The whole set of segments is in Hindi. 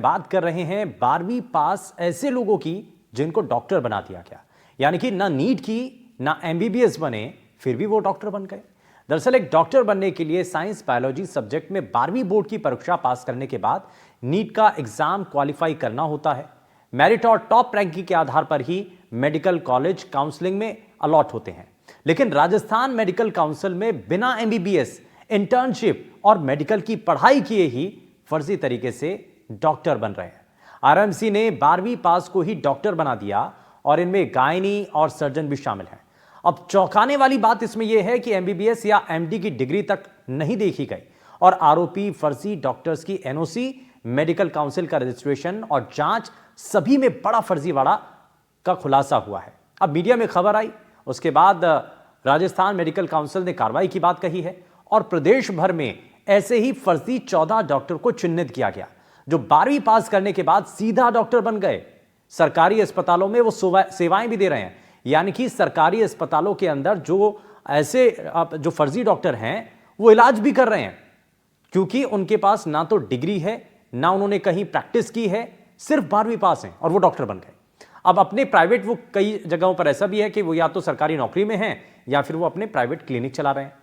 बात कर रहे हैं 12वीं पास ऐसे लोगों की जिनको डॉक्टर बना दिया गया, यानी कि ना नीट की ना एमबीबीएस बने, फिर भी वो डॉक्टर बन गए। दरअसल एक डॉक्टर बनने के लिए साइंस बायोलॉजी सब्जेक्ट में 12वीं बोर्ड की परीक्षा पास करने के बाद नीट का एग्जाम क्वालिफाई करना होता है। मेरिट और टॉप रैंकिंग के आधार पर ही मेडिकल कॉलेज काउंसलिंग में अलॉट होते हैं। लेकिन राजस्थान मेडिकल काउंसिल में बिना एमबीबीएस, इंटर्नशिप और मेडिकल की पढ़ाई किए ही फर्जी तरीके से डॉक्टर बन रहे हैं। आरएमसी ने 12वीं पास को ही डॉक्टर बना दिया और इनमें गायनी और सर्जन भी शामिल हैं। अब चौंकाने वाली बात इसमें यह है कि एमबीबीएस या एमडी की डिग्री तक नहीं देखी गई और आरोपी फर्जी डॉक्टर्स की एनओसी, मेडिकल काउंसिल का रजिस्ट्रेशन और जांच, सभी में बड़ा फर्जीवाड़ा का खुलासा हुआ है। अब मीडिया में खबर आई, उसके बाद राजस्थान मेडिकल काउंसिल ने कार्रवाई की बात कही है और प्रदेश भर में ऐसे ही फर्जी 14 डॉक्टर को चिन्हित किया गया जो 12वीं पास करने के बाद सीधा डॉक्टर बन गए। सरकारी अस्पतालों में वो सेवाएं भी दे रहे हैं, यानी कि सरकारी अस्पतालों के अंदर जो ऐसे जो फर्जी डॉक्टर हैं वो इलाज भी कर रहे हैं, क्योंकि उनके पास ना तो डिग्री है ना उन्होंने कहीं प्रैक्टिस की है, सिर्फ 12वीं पास हैं और वो डॉक्टर बन गए। अब अपने प्राइवेट, वो कई जगहों पर ऐसा भी है कि वो या तो सरकारी नौकरी में हैं या फिर वो अपने प्राइवेट क्लिनिक चला रहे हैं।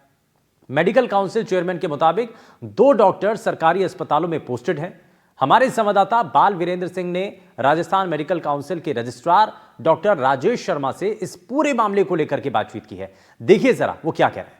मेडिकल काउंसिल चेयरमैन के मुताबिक 2 डॉक्टर सरकारी अस्पतालों में पोस्टेड हैं। हमारे संवाददाता बाल वीरेंद्र सिंह ने राजस्थान मेडिकल काउंसिल के रजिस्ट्रार डॉक्टर राजेश शर्मा से इस पूरे मामले को लेकर के बातचीत की है। देखिए जरा वो क्या कह रहे हैं।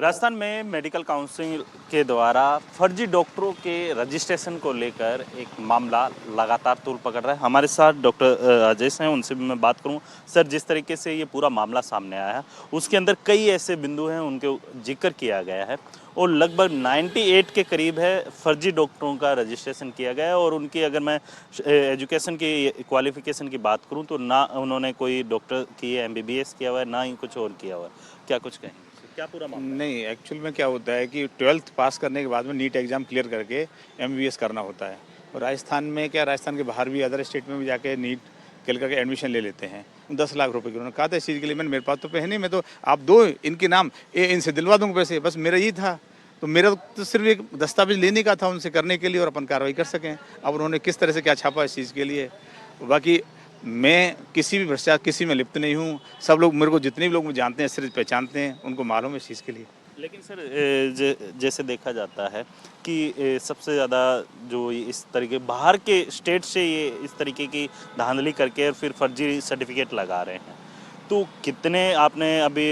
राजस्थान में मेडिकल काउंसिल के द्वारा फर्जी डॉक्टरों के रजिस्ट्रेशन को लेकर एक मामला लगातार तूल पकड़ रहा है। हमारे साथ डॉक्टर राजेश हैं, उनसे भी मैं बात करूं। सर, जिस तरीके से ये पूरा मामला सामने आया है उसके अंदर कई ऐसे बिंदु हैं, उनके जिक्र किया गया है और लगभग 98 के करीब है फर्जी डॉक्टरों का रजिस्ट्रेशन किया गया है। और उनकी अगर मैं एजुकेशन की, क्वालिफिकेशन की बात करूँ तो ना उन्होंने कोई डॉक्टर की एमबीबीएस किया हुआ है, ना ही कुछ और किया हुआ है। क्या कुछ कहें? क्या पूरा मामला? नहीं, एक्चुअल में क्या होता है कि 12th पास करने के बाद में नीट एग्ज़ाम क्लियर करके एमबीबीएस करना होता है। और राजस्थान में क्या, राजस्थान के बाहर भी अदर स्टेट में भी जाके नीट क्लियर करके एडमिशन ले लेते हैं। 10 लाख रुपए की उन्होंने कहा था इस चीज़ के लिए। मेरे पास तो पैसे नहीं, मैं तो आप दो इनके नाम, इनसे दिलवा दूँगा पैसे, बस मेरा यही था। तो मेरा तो सिर्फ एक दस्तावेज लेने का था उनसे करने के लिए और अपन कार्रवाई कर सकें। अब उन्होंने किस तरह से क्या छापा इस चीज़ के लिए, बाकी मैं किसी भी भ्रष्टाचार किसी में लिप्त नहीं हूँ। सब लोग मेरे को, जितने भी लोग मुझे जानते हैं, सिर्फ पहचानते हैं, उनको मालूम है इस चीज़ के लिए। लेकिन सर, जैसे देखा जाता है कि सबसे ज़्यादा जो इस तरीके बाहर के स्टेट से ये इस तरीके की धांधली करके और फिर फर्जी सर्टिफिकेट लगा रहे हैं, तो कितने आपने अभी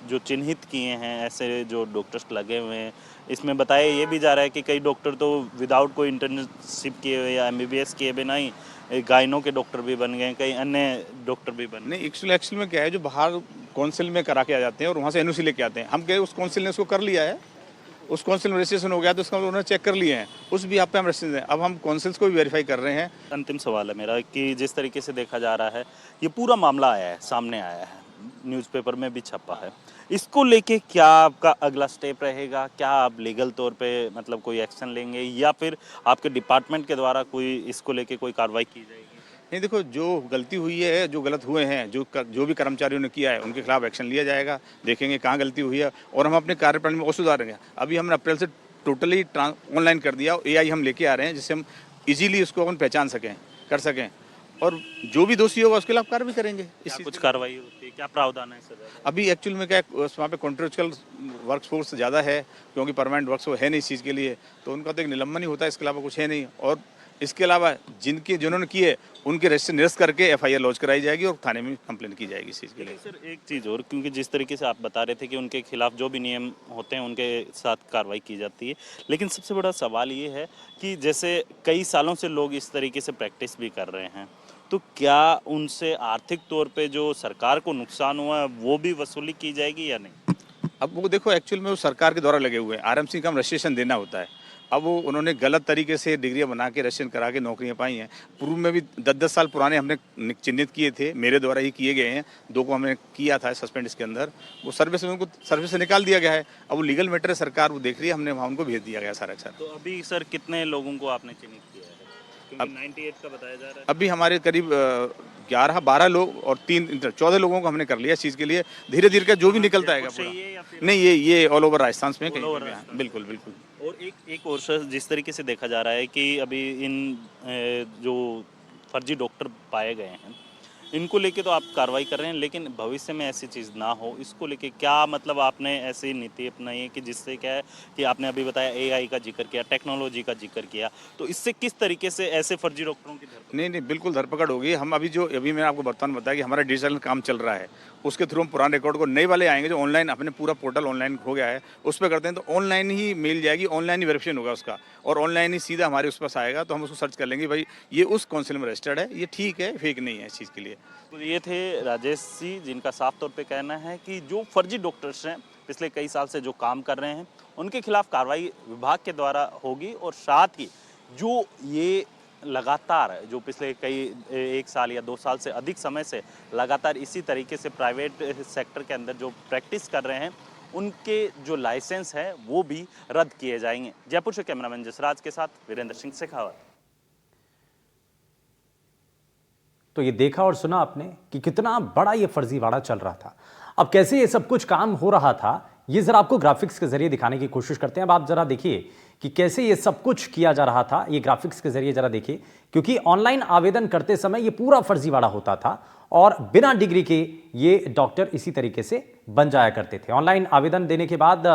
जो चिन्हित किए हैं ऐसे जो डॉक्टर्स लगे हुए हैं, इसमें बताया ये भी जा रहा है कि कई डॉक्टर तो विदाउट कोई इंटर्नशिप किए हुए या एमबीबीएस किए बिना ही गायनों के डॉक्टर भी बन गए, कई अन्य डॉक्टर भी बन गए। नहीं, एक्चुअल में क्या है, जो बाहर काउंसिल में करा के आ जाते हैं और वहाँ से एनओसी लेके आते हैं। हम कहे उस काउंसिल ने उसको कर लिया है, उस काउंसिल में रजिस्ट्रेशन हो गया तो उसका उन्होंने चेक कर लिए हैं, उस भी आप पे हम रजिस्ट्रेशन हैं। अब हम काउंसिल्स को भी वेरीफाई कर रहे हैं। अंतिम सवाल है मेरा कि जिस तरीके से देखा जा रहा है, ये पूरा मामला आया है, सामने आया है, न्यूज़पेपर में भी छपा है, इसको लेके क्या आपका अगला स्टेप रहेगा? क्या आप लीगल तौर पे मतलब कोई एक्शन लेंगे या फिर आपके डिपार्टमेंट के द्वारा कोई इसको लेके कोई कार्रवाई की जाएगी? नहीं, देखो, जो गलती हुई है, जो गलत हुए हैं, जो भी कर्मचारियों ने किया है, उनके खिलाफ एक्शन लिया जाएगा। देखेंगे कहाँ गलती हुई है और हम अपने कार्यप्रणाली में और सुधारेंगे। अभी हमने अप्रैल से टोटली ऑनलाइन कर दिया, एआई हम लेके आ रहे हैं, जिससे हम इजीली उसको अपन पहचान सकें, कर सकें, और जो भी दोषी होगा उसके खिलाफ कार्रवाई करेंगे। कुछ कार्रवाई होती है, क्या प्रावधान है सर? अभी एक्चुअल में क्या है, वहाँ पे कॉन्ट्रेक्चुअल वर्कफोर्स ज़्यादा है, क्योंकि परमानेंट वर्कफोर्स है नहीं इस चीज़ के लिए, तो उनका तो एक निलंबन ही होता है, इसके अलावा कुछ है नहीं। और इसके अलावा जिन्होंने किए उनके रजिस्टर निरस्त करके एफआईआर लॉन्च कराई जाएगी और थाने में कंप्लेंट की जाएगी इस चीज़ के लिए। सर, एक चीज़ और, क्योंकि जिस तरीके से आप बता रहे थे कि उनके खिलाफ जो भी नियम होते हैं उनके साथ कार्रवाई की जाती है, लेकिन सबसे बड़ा सवाल ये है कि जैसे कई सालों से लोग इस तरीके से प्रैक्टिस भी कर रहे हैं, तो क्या उनसे आर्थिक तौर पे जो सरकार को नुकसान हुआ है वो भी वसूली की जाएगी या नहीं? अब वो देखो, एक्चुअल में वो सरकार के द्वारा लगे हुए हैं, आरएमसी का हम रजिस्ट्रेशन देना होता है। अब वो उन्होंने गलत तरीके से डिग्रियां बना के रजिस्ट्रेशन करा के नौकरियां पाई हैं। पूर्व में भी 10-10 साल पुराने हमने चिन्हित किए थे, मेरे द्वारा ही किए गए हैं। 2 को हमने किया था सस्पेंड, इसके अंदर वो सर्विस में, उनको सर्विस से निकाल दिया गया है। अब वो लीगल मैटर है, सरकार वो देख रही है, हमने वहाँ उनको भेज दिया गया सारा। तो अभी सर कितने लोगों को आपने चिन्हित किया है? क्योंकि 98 का बताया जा रहा है। अभी हमारे करीब 11-12 लोग और 14 लोगों को हमने कर लिया इस चीज़ के लिए। धीरे धीरे का जो भी निकलता है जयपुर से ही है या फिर नहीं, ये ऑल ओवर राजस्थान में कहीं all over पे भी, हाँ, राजस्थान। बिल्कुल बिल्कुल। और एक और सर, जिस तरीके से देखा जा रहा है कि अभी इन जो फर्जी डॉक्टर पाए गए हैं, इनको लेके तो आप कार्रवाई कर रहे हैं, लेकिन भविष्य में ऐसी चीज़ ना हो, इसको लेके क्या मतलब आपने ऐसी नीति अपनाई है कि जिससे क्या है कि आपने अभी बताया एआई का जिक्र किया, टेक्नोलॉजी का जिक्र किया, तो इससे किस तरीके से ऐसे फर्जी डॉक्टरों की धरपकड़? नहीं बिल्कुल धरपकड़ होगी। हम अभी मैंने आपको बर्तमान बताया कि हमारा डिजिटल काम चल रहा है, उसके थ्रू हम पुराने रिकॉर्ड को, नए वाले आएंगे जो ऑनलाइन, अपने पूरा पोर्टल ऑनलाइन हो गया है, उस पर करते हैं तो ऑनलाइन ही मिल जाएगी, ऑनलाइन ही वेरिफिकेशन होगा उसका, और ऑनलाइन ही सीधा हमारे उस पास आएगा, तो हम उसको सर्च कर लेंगे भाई ये उस काउंसिल में रजिस्टर्ड है, ये ठीक है, फेक नहीं है इस चीज़ के लिए। तो ये थे राजेश जी, जिनका साफ तौर पे कहना है कि जो फर्जी डॉक्टर्स हैं, पिछले कई साल से जो काम कर रहे हैं, उनके खिलाफ कार्रवाई विभाग के द्वारा होगी, और साथ ही जो ये लगातार जो पिछले कई 1 साल या 2 साल से अधिक समय से लगातार इसी तरीके से प्राइवेट सेक्टर के अंदर जो प्रैक्टिस कर रहे हैं, उनके जो लाइसेंस है वो भी रद्द किए जाएंगे। जयपुर से कैमरामैन जसराज के साथ वीरेंद्र सिंह शेखावत। तो ये देखा और सुना आपने कि कितना बड़ा ये फर्जीवाड़ा चल रहा था। अब कैसे ये सब कुछ काम हो रहा था, ये जरा आपको ग्राफिक्स के जरिए दिखाने की कोशिश करते हैं। अब आप जरा देखिए कि कैसे ये सब कुछ किया जा रहा था, ये ग्राफिक्स के जरिए जरा देखिए, क्योंकि ऑनलाइन आवेदन करते समय ये पूरा फर्जीवाड़ा होता था और बिना डिग्री के ये डॉक्टर इसी तरीके से बन जाया करते थे। ऑनलाइन आवेदन देने के बाद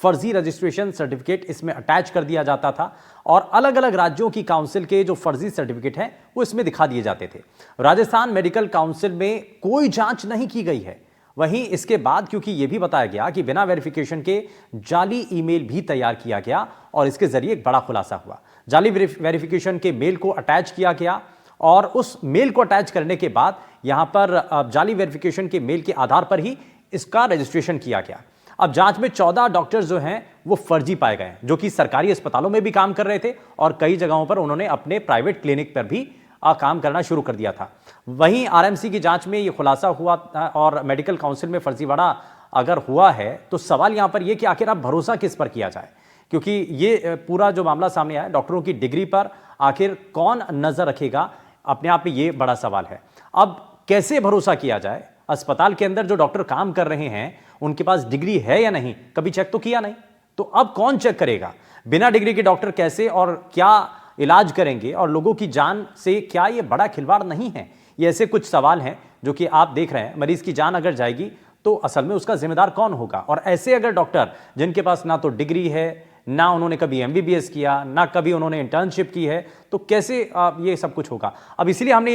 फर्जी रजिस्ट्रेशन सर्टिफिकेट इसमें अटैच कर दिया जाता था और अलग अलग राज्यों की काउंसिल के जो फर्जी सर्टिफिकेट हैं वो इसमें दिखा दिए जाते थे। राजस्थान मेडिकल काउंसिल में कोई जांच नहीं की गई है। वहीं इसके बाद क्योंकि यह भी बताया गया कि बिना वेरिफिकेशन के जाली ईमेल भी तैयार किया गया और इसके जरिए एक बड़ा खुलासा हुआ। जाली वेरिफिकेशन के मेल को अटैच किया गया और उस मेल को अटैच करने के बाद यहां पर जाली वेरिफिकेशन के मेल के आधार पर ही इसका रजिस्ट्रेशन किया गया। अब जांच में 14 डॉक्टर्स जो हैं वो फर्जी पाए गए, जो कि सरकारी अस्पतालों में भी काम कर रहे थे और कई जगहों पर उन्होंने अपने प्राइवेट क्लिनिक पर भी काम करना शुरू कर दिया था। वहीं आरएमसी की जांच में ये खुलासा हुआ और मेडिकल काउंसिल में फर्जीवाड़ा अगर हुआ है तो सवाल यहां पर यह कि आखिर अब भरोसा किस पर किया जाए, क्योंकि ये पूरा जो मामला सामने आया डॉक्टरों की डिग्री पर आखिर कौन नजर रखेगा, अपने आप में ये बड़ा सवाल है। अब कैसे भरोसा किया जाए? अस्पताल के अंदर जो डॉक्टर काम कर रहे हैं उनके पास डिग्री है या नहीं, कभी चेक तो किया नहीं, तो अब कौन चेक करेगा? बिना डिग्री के डॉक्टर कैसे और क्या इलाज करेंगे और लोगों की जान से क्या ये बड़ा खिलवाड़ नहीं है? ये ऐसे कुछ सवाल हैं जो कि आप देख रहे हैं। मरीज की जान अगर जाएगी तो असल में उसका जिम्मेदार कौन होगा? और ऐसे अगर डॉक्टर जिनके पास ना तो डिग्री है, ना उन्होंने कभी एमबीबीएस किया, ना कभी उन्होंने इंटर्नशिप की है, तो कैसे ये सब कुछ होगा? अब इसलिए हमने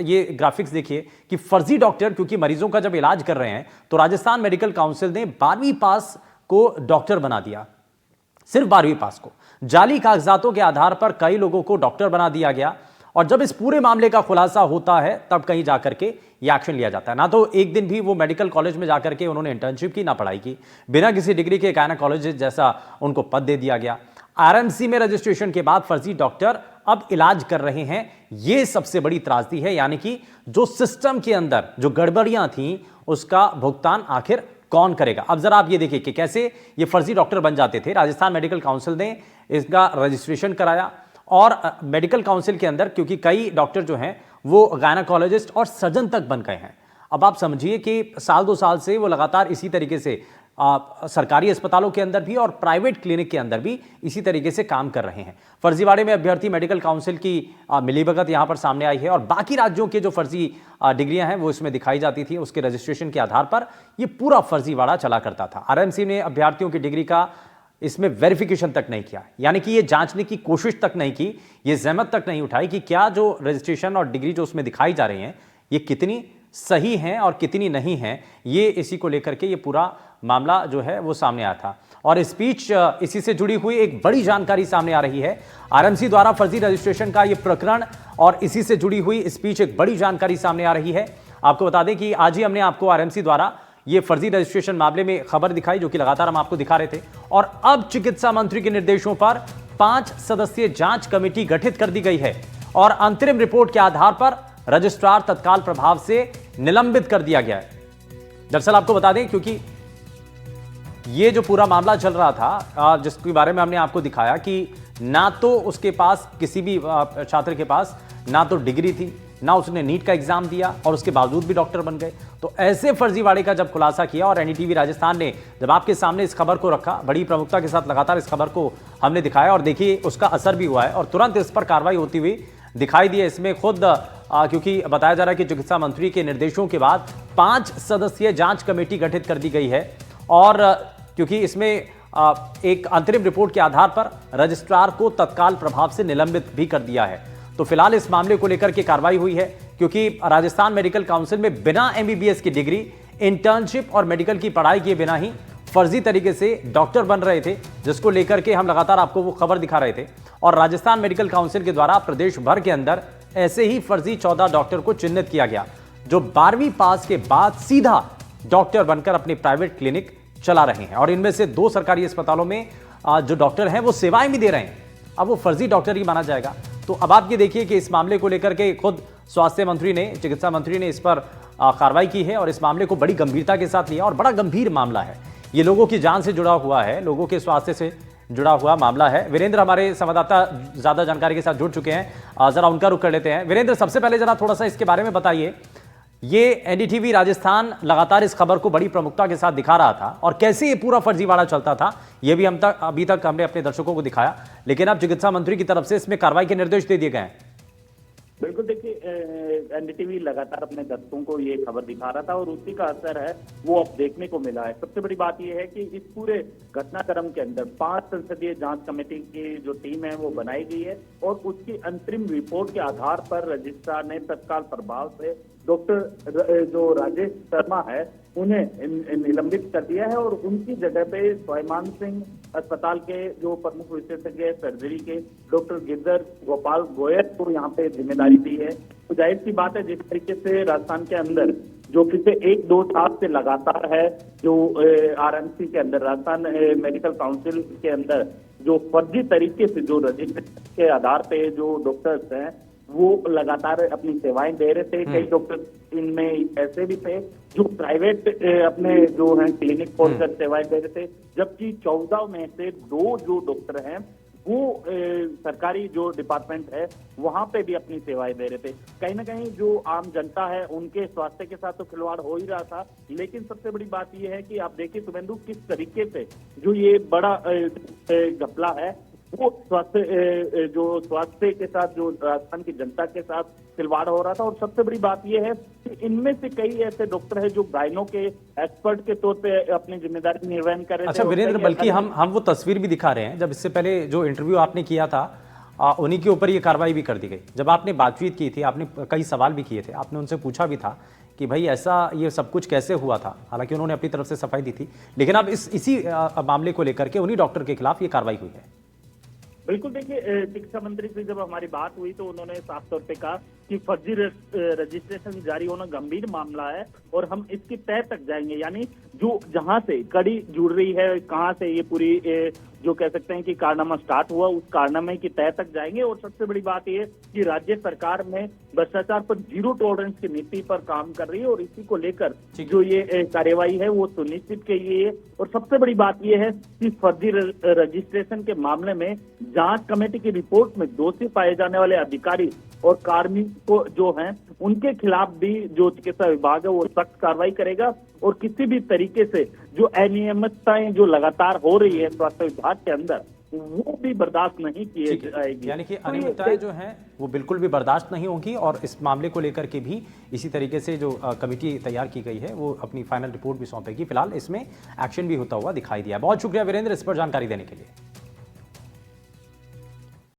ये ग्राफिक्स देखिए कि फर्जी डॉक्टर क्योंकि मरीजों का जब इलाज कर रहे हैं तो राजस्थान मेडिकल काउंसिल ने 12वीं पास को डॉक्टर बना दिया, सिर्फ 12वीं पास को। जाली कागजातों के आधार पर कई लोगों को डॉक्टर बना दिया गया और जब इस पूरे मामले का खुलासा होता है तब कहीं जाकर के ये एक्शन लिया जाता है। ना तो एक दिन भी वो मेडिकल कॉलेज में जाकर के उन्होंने इंटर्नशिप की, ना पढ़ाई की, बिना किसी डिग्री के गायनेकोलॉजिस्ट जैसा उनको पद दे दिया गया। आरएमसी में रजिस्ट्रेशन के बाद फर्जी डॉक्टर अब इलाज कर रहे हैं, ये सबसे बड़ी त्रासदी है। यानी कि जो सिस्टम के अंदर जो गड़बड़ियां थी उसका भुगतान आखिर कौन करेगा? अब जरा आप ये देखिए कि कैसे ये फर्जी डॉक्टर बन जाते थे। राजस्थान मेडिकल काउंसिल ने इसका रजिस्ट्रेशन कराया और मेडिकल काउंसिल के अंदर क्योंकि कई डॉक्टर जो हैं वो गायनेकोलॉजिस्ट और सर्जन तक बन गए हैं। अब आप समझिए कि साल 2 साल से वो लगातार इसी तरीके से सरकारी अस्पतालों के अंदर भी और प्राइवेट क्लिनिक के अंदर भी इसी तरीके से काम कर रहे हैं। फर्जीवाड़े में अभ्यर्थी मेडिकल काउंसिल की मिलीभगत यहां पर सामने आई है और बाकी राज्यों के जो फर्जी डिग्रियां हैं वो इसमें दिखाई जाती थी। उसके रजिस्ट्रेशन के आधार पर ये पूरा फर्जीवाड़ा चला करता था। आरएमसी ने अभ्यर्थियों की डिग्री का इसमें वेरिफिकेशन तक नहीं किया, यानी कि ये जांचने की कोशिश तक नहीं की, ये जहमत तक नहीं उठाई कि क्या जो रजिस्ट्रेशन और डिग्री जो उसमें दिखाई जा रही हैं ये कितनी सही हैं और कितनी नहीं हैं। ये इसी को लेकर के ये पूरा मामला जो है वो सामने आया था। और स्पीच इसी से जुड़ी हुई एक बड़ी जानकारी सामने आ रही है। आरएमसी द्वारा फर्जी रजिस्ट्रेशन का ये प्रकरण और इसी से जुड़ी हुई स्पीच एक बड़ी जानकारी सामने आ रही है। आपको बता दें कि आज ही हमने आपको आरएमसी द्वारा ये फर्जी रजिस्ट्रेशन मामले में खबर दिखाई, जो कि लगातार हम आपको दिखा रहे थे। और अब चिकित्सा मंत्री के निर्देशों पर 5 सदस्यीय जांच कमेटी गठित कर दी गई है और अंतरिम रिपोर्ट के आधार पर रजिस्ट्रार तत्काल प्रभाव से निलंबित कर दिया गया है। दरअसल आपको बता दें क्योंकि ये जो पूरा मामला चल रहा था जिसके बारे में हमने आपको दिखाया कि ना तो उसके पास किसी भी छात्र के पास ना तो डिग्री थी, ना उसने नीट का एग्जाम दिया और उसके बावजूद भी डॉक्टर बन गए। तो ऐसे फर्जीवाड़े का जब खुलासा किया और एनडीटीवी राजस्थान ने जब आपके सामने इस खबर को रखा, बड़ी प्रमुखता के साथ लगातार इस खबर को हमने दिखाया और देखिए उसका असर भी हुआ है और तुरंत इस पर कार्रवाई होती हुई दिखाई दी है। इसमें खुद क्योंकि बताया जा रहा है कि चिकित्सा मंत्री के निर्देशों के बाद 5 सदस्यीय जांच कमेटी गठित कर दी गई है और क्योंकि इसमें एक अंतरिम रिपोर्ट के आधार पर रजिस्ट्रार को तत्काल प्रभाव से निलंबित भी कर दिया है। तो फिलहाल इस मामले को लेकर के कार्रवाई हुई है क्योंकि राजस्थान मेडिकल काउंसिल में बिना एमबीबीएस की डिग्री, इंटर्नशिप और मेडिकल की पढ़ाई किए बिना ही फर्जी तरीके से डॉक्टर बन रहे थे, जिसको लेकर के हम लगातार आपको वो खबर दिखा रहे थे। और राजस्थान मेडिकल काउंसिल के द्वारा प्रदेश भर के अंदर ऐसे ही फर्जी 14 डॉक्टर को चिन्हित किया गया, जो 12वीं पास के बाद सीधा डॉक्टर बनकर अपने प्राइवेट क्लिनिक चला रहे हैं और इनमें से 2 सरकारी अस्पतालों में जो डॉक्टर हैं वो सेवाएं भी दे रहे हैं। अब वो फर्जी डॉक्टर ही माना जाएगा। तो अब आप ये देखिए कि इस मामले को लेकर के खुद स्वास्थ्य मंत्री ने, चिकित्सा मंत्री ने इस पर कार्रवाई की है और इस मामले को बड़ी गंभीरता के साथ लिया और बड़ा गंभीर मामला है। ये लोगों की जान से जुड़ा हुआ है, लोगों के स्वास्थ्य से जुड़ा हुआ मामला है। वीरेंद्र हमारे संवाददाता ज्यादा जानकारी के साथ जुड़ चुके हैं, जरा उनका रुख कर लेते हैं। वीरेंद्र, सबसे पहले जरा थोड़ा सा इसके बारे में बताइए, ये एनडीटीवी राजस्थान लगातार इस खबर को बड़ी प्रमुखता के साथ दिखा रहा था और कैसे ये पूरा फर्जीवाड़ा चलता था ये भी अभी तक हमने अपने दर्शकों को दिखाया, लेकिन अब चिकित्सा मंत्री की तरफ से इसमें कार्रवाई के निर्देश दे दिए गए हैं। बिल्कुल, देखिए एनडीटीवी लगातार अपने दर्शकों को ये खबर दिखा रहा था और उसी का असर है वो अब देखने को मिला है। सबसे बड़ी बात यह है कि इस पूरे घटनाक्रम के अंदर 5 संसदीय जांच कमेटी की जो टीम है वो बनाई गई है और उसकी अंतरिम रिपोर्ट के आधार पर रजिस्ट्रार ने तत्काल प्रभाव से डॉक्टर जो राजेश शर्मा है उन्हें निलंबित कर दिया है और उनकी जगह पे स्वाभिमान सिंह अस्पताल के जो प्रमुख विशेषज्ञ सर्जरी के डॉक्टर गिरधर गोपाल गोयल को यहाँ पे जिम्मेदारी दी है। तो जाहिर सी बात है, जिस तरीके से राजस्थान के अंदर जो पिछले 1-2 साल से लगातार है जो आरएमसी के अंदर, राजस्थान मेडिकल काउंसिल के अंदर जो फर्जी तरीके से जो रजिस्ट्रेशन के आधार पे जो डॉक्टर्स हैं वो लगातार अपनी सेवाएं दे रहे थे। कई डॉक्टर इनमें ऐसे भी थे जो प्राइवेट अपने जो हैं क्लिनिक खोलकर सेवाएं दे रहे थे, जबकि 14 में से 2 जो डॉक्टर हैं वो सरकारी जो डिपार्टमेंट है वहां पे भी अपनी सेवाएं दे रहे थे। कहीं ना कहीं जो आम जनता है उनके स्वास्थ्य के साथ तो खिलवाड़ हो ही रहा था, लेकिन सबसे बड़ी बात यह है कि आप देखिए शुभेंदु, किस तरीके से जो ये बड़ा घपला है वो स्वास्थ्य के साथ जो राजस्थान की जनता के साथ खिलवाड़ हो रहा था। और सबसे बड़ी बात यह है कि इनमें से कई ऐसे डॉक्टर हैं जो गायनों के एक्सपर्ट के तौर पे अपनी जिम्मेदारी निर्वहन कर रहे थे। अच्छा वीरेंद्र, बल्कि हम वो तस्वीर भी दिखा रहे हैं, जब इससे पहले जो इंटरव्यू आपने किया था उन्हीं के ऊपर ये कार्रवाई भी कर दी गई। जब आपने बातचीत की थी, आपने कई सवाल भी किए थे, आपने उनसे पूछा भी था कि भाई ऐसा ये सब कुछ कैसे हुआ था। हालांकि उन्होंने अपनी तरफ से सफाई दी थी, लेकिन अब इसी मामले को लेकर के उन्हीं डॉक्टर के खिलाफ ये कार्रवाई हुई है। बिल्कुल, देखिए शिक्षा मंत्री से जब हमारी बात हुई तो उन्होंने साफ तौर पे कहा कि फर्जी रजिस्ट्रेशन जारी होना गंभीर मामला है और हम इसकी तह तक जाएंगे। यानी जो जहां से कड़ी जुड़ रही है, कहां से ये पूरी जो कह सकते हैं कि कारनामा स्टार्ट हुआ, उस कारनामे की तह तक जाएंगे। और सबसे बड़ी बात यह कि राज्य सरकार में भ्रष्टाचार पर 0 टॉलरेंस की नीति पर काम कर रही है और इसी को लेकर जो ये कार्यवाही है वो सुनिश्चित की गई है। और सबसे बड़ी बात यह है कि फर्जी रजिस्ट्रेशन के मामले में जांच कमेटी की रिपोर्ट में दोषी पाए जाने वाले अधिकारी और कार्मिक को जो हैं उनके खिलाफ भी जो चिकित्सा विभाग है वो सख्त कार्रवाई करेगा और किसी भी तरीके से जो अनियमितताएं जो लगातार हो रही है स्वास्थ्य विभाग के अंदर वो भी बर्दाश्त नहीं किए जाएगी। यानी कि अनियमितताएं जो हैं वो बिल्कुल भी बर्दाश्त नहीं होंगी और इस मामले को लेकर के भी इसी तरीके से जो कमेटी तैयार की गई है वो अपनी फाइनल रिपोर्ट भी सौंपेगी। फिलहाल इसमें एक्शन भी होता हुआ दिखाई दिया। बहुत शुक्रिया वीरेंद्र इस पर जानकारी देने के लिए।